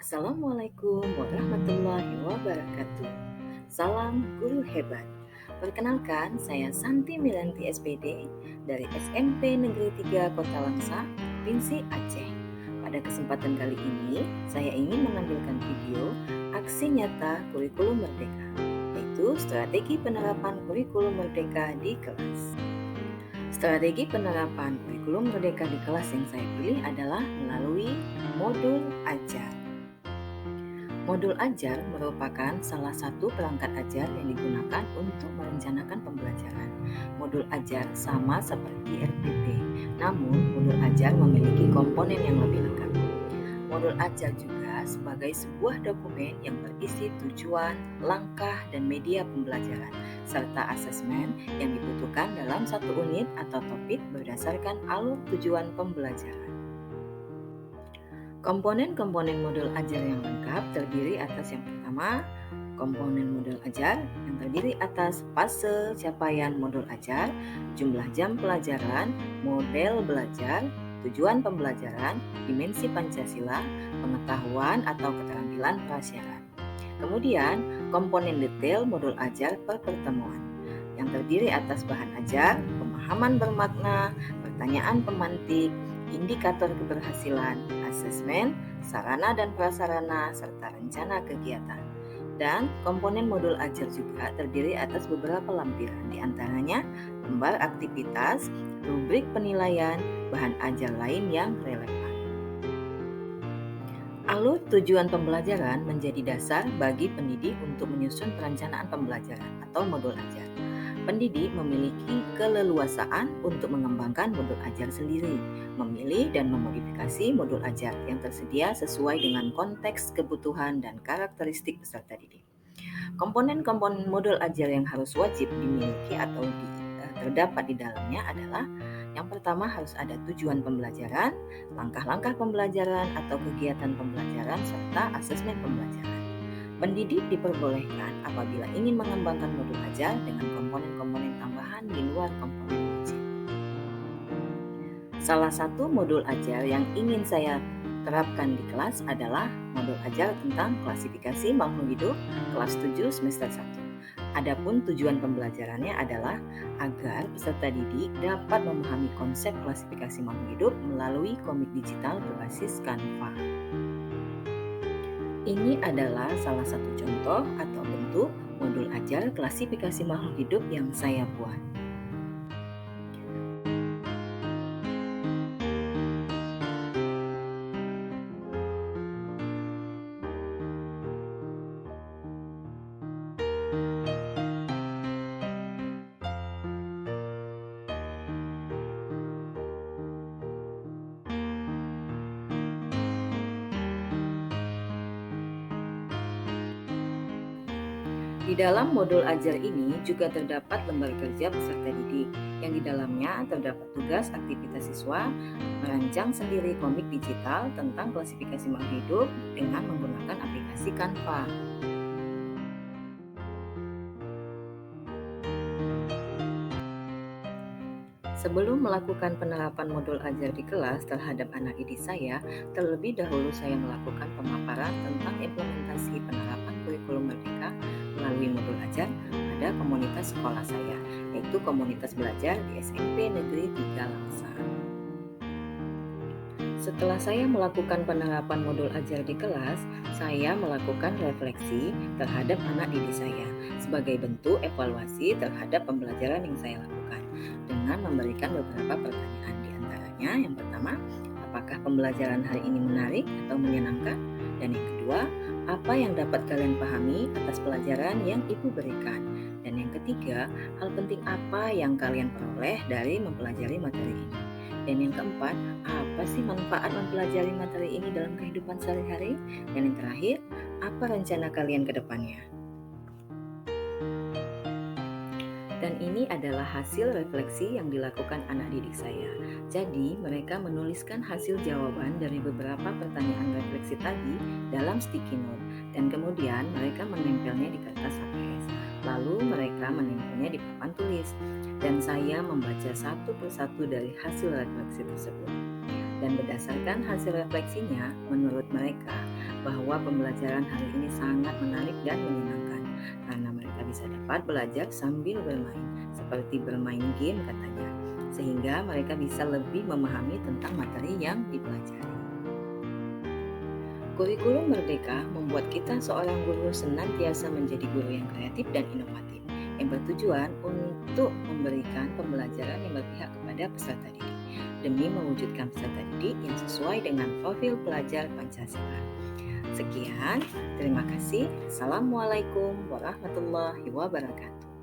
Assalamualaikum warahmatullahi wabarakatuh. Salam guru hebat. Perkenalkan, saya Santi Miranti SPD dari SMP Negeri 3 Kota Langsa, Provinsi Aceh. Pada kesempatan kali ini, saya ingin menampilkan video aksi nyata kurikulum merdeka, yaitu strategi penerapan kurikulum merdeka di kelas. Strategi penerapan kurikulum merdeka di kelas yang saya pilih adalah melalui modul ajar. Modul ajar merupakan salah satu perangkat ajar yang digunakan untuk merencanakan pembelajaran. Modul ajar sama seperti RPP, namun modul ajar memiliki komponen yang lebih lengkap. Modul ajar juga sebagai sebuah dokumen yang berisi tujuan, langkah, dan media pembelajaran, serta asesmen yang dibutuhkan dalam satu unit atau topik berdasarkan alur tujuan pembelajaran. Komponen-komponen modul ajar yang lengkap terdiri atas yang pertama, komponen modul ajar yang terdiri atas fase capaian modul ajar, jumlah jam pelajaran, model belajar, tujuan pembelajaran, dimensi Pancasila, pengetahuan atau keterampilan prasyarat. Kemudian, komponen detail modul ajar per pertemuan yang terdiri atas bahan ajar, pemahaman bermakna, pertanyaan pemantik, indikator keberhasilan, asesmen, sarana dan prasarana, serta rencana kegiatan. Dan komponen modul ajar juga terdiri atas beberapa lampiran, diantaranya lembar aktivitas, rubrik penilaian, bahan ajar lain yang relevan. Alur tujuan pembelajaran menjadi dasar bagi pendidik untuk menyusun perencanaan pembelajaran atau modul ajar. Pendidik memiliki keleluasaan untuk mengembangkan modul ajar sendiri, memilih dan memodifikasi modul ajar yang tersedia sesuai dengan konteks, kebutuhan, dan karakteristik peserta didik. Komponen-komponen modul ajar yang harus wajib dimiliki atau terdapat di dalamnya adalah yang pertama harus ada tujuan pembelajaran, langkah-langkah pembelajaran atau kegiatan pembelajaran, serta asesmen pembelajaran. Pendidik diperbolehkan apabila ingin mengembangkan modul ajar dengan komponen-komponen tambahan di luar komponen wajib. Salah satu modul ajar yang ingin saya terapkan di kelas adalah modul ajar tentang klasifikasi makhluk hidup kelas 7 semester 1. Adapun tujuan pembelajarannya adalah agar peserta didik dapat memahami konsep klasifikasi makhluk hidup melalui komik digital berbasis Canva. Ini adalah salah satu contoh atau bentuk modul ajar klasifikasi makhluk hidup yang saya buat. Di dalam modul ajar ini juga terdapat lembar kerja peserta didik, yang di dalamnya terdapat tugas aktivitas siswa merancang sendiri komik digital tentang klasifikasi makhluk hidup dengan menggunakan aplikasi Canva. Sebelum melakukan penerapan modul ajar di kelas terhadap anak didik saya, terlebih dahulu saya melakukan pemaparan tentang implementasi penerapan kurikulum merdeka melalui modul ajar pada komunitas sekolah saya, yaitu komunitas belajar di SMP Negeri 3 Langsa. Setelah saya melakukan penerapan modul ajar di kelas, saya melakukan refleksi terhadap anak didik saya sebagai bentuk evaluasi terhadap pembelajaran yang saya lakukan dengan memberikan beberapa pertanyaan, di antaranya yang pertama, apakah pembelajaran hari ini menarik atau menyenangkan? Dan yang kedua, apa yang dapat kalian pahami atas pelajaran yang Ibu berikan? Dan yang ketiga, hal penting apa yang kalian peroleh dari mempelajari materi ini? Dan yang keempat, apa sih manfaat mempelajari materi ini dalam kehidupan sehari-hari? Dan yang terakhir, apa rencana kalian ke depannya? Dan ini adalah hasil refleksi yang dilakukan anak didik saya. Jadi, mereka menuliskan hasil jawaban dari beberapa pertanyaan refleksi tadi dalam sticky note, dan kemudian mereka menempelnya di kertas HPS. Lalu mereka menempelnya di papan tulis, dan saya membaca satu persatu dari hasil refleksi tersebut. Dan berdasarkan hasil refleksinya, menurut mereka, bahwa pembelajaran hari ini sangat menarik dan menyenangkan karena mereka bisa dapat belajar sambil bermain, seperti bermain game katanya, sehingga mereka bisa lebih memahami tentang materi yang dipelajari. Kurikulum Merdeka membuat kita seorang guru senantiasa menjadi guru yang kreatif dan inovatif, yang bertujuan untuk memberikan pembelajaran yang berpihak kepada peserta didik, demi mewujudkan peserta didik yang sesuai dengan profil pelajar Pancasila. Sekian, terima kasih. Assalamualaikum warahmatullahi wabarakatuh.